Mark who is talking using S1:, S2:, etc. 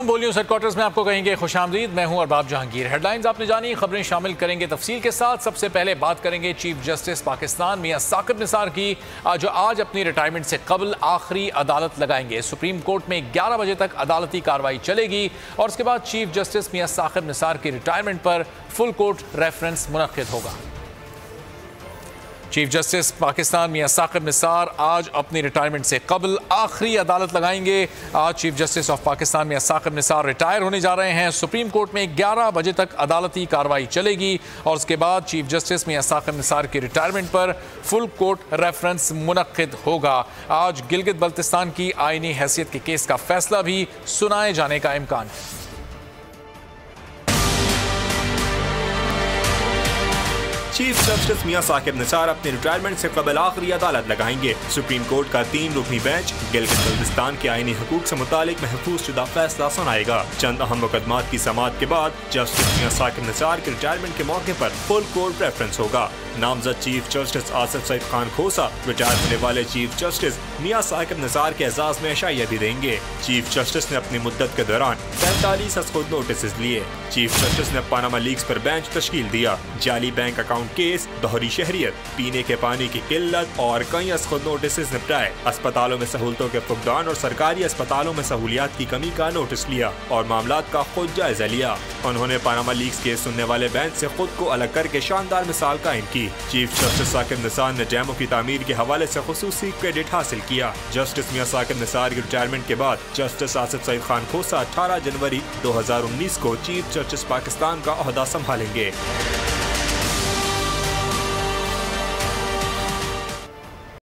S1: बोल news headquarters में आपको कहेंगे खुशामदीद। मैं हूं अरबाब जहांगीर। हेडलाइंस आपने जानी, खबरें शामिल करेंगे तफसील के साथ। सबसे पहले बात करेंगे चीफ जस्टिस पाकिस्तान मियां साकिब निसार की, जो आज अपनी रिटायरमेंट से कबल आखिरी अदालत लगाएंगे। सुप्रीम कोर्ट में 11 बजे तक अदालती कार्रवाई चलेगी और उसके बाद चीफ जस्टिस मियां साकिब निसार की रिटायरमेंट पर फुल कोर्ट रेफरेंस मुनक्किद होगा। चीफ जस्टिस पाकिस्तान मियां साकिब निसार आज अपनी रिटायरमेंट से कबल आखिरी अदालत लगाएंगे। आज chief justice of Pakistan Mian Saqib Nisar retire होने जा रहे हैं। सुप्रीम कोर्ट में 11 बजे तक अदालती कार्रवाई चलेगी और उसके बाद चीफ जस्टिस मियां साकिब निसार की रिटायरमेंट पर फुल कोर्ट रेफरेंस मुनक्किद होगा। आज गिलगित बल्तिस्तान की आईनी हैसियत के केस का फैसला भी सुनाए जाने का इम्कान है।
S2: चीफ जस्टिस मियां साकिब निसार अपने रिटायरमेंट से कबल आखिरी अदालत लगाएंगे। सुप्रीम कोर्ट का 3 रुकनी बेंच गिलगित बल्तिस्तान के आईनी हकूक से मुतालिक महफूज शुदा फैसला सुनाएगा। चंद अहम मुकदमात की समाअत के बाद जस्टिस मियां साकिब निसार के रिटायरमेंट के मौके पर फुल कोर्ट रेफरेंस होगा। नामजद चीफ जस्टिस आसिफ सईद खान खोसा रिटायर होने वाले चीफ जस्टिस मियां साकिब निसार के एजाज में अशाइया भी देंगे। चीफ जस्टिस ने अपनी मुद्दत के दौरान 45 खुद नोटिस लिए। चीफ जस्टिस ने पानामा लीक्स पर बेंच तश्कील दिया। जाली बैंक अकाउंट केस, दोहरी शहरियत, पीने के पानी की किल्लत और कई खुद नोटिस निपटाए। अस्पतालों में सहूलतों के फुकदान और सरकारी अस्पतालों में सहूलियात की कमी का नोटिस लिया और मामलात का खुद जायजा लिया। उन्होंने पानामा लीक्स केस सुनने वाले बेंच से खुद को अलग करके शानदार मिसाल कायम की। चीफ जस्टिस साकिब निसार ने डैमों की तामीर के हवाले से खुसूसी क्रेडिट हासिल किया। जस्टिस मियां साकिब निसार की रिटायरमेंट के बाद जस्टिस आसिफ सईद खान खोसा 18 जनवरी 2019 को चीफ जस्टिस पाकिस्तान का ओहदा संभालेंगे।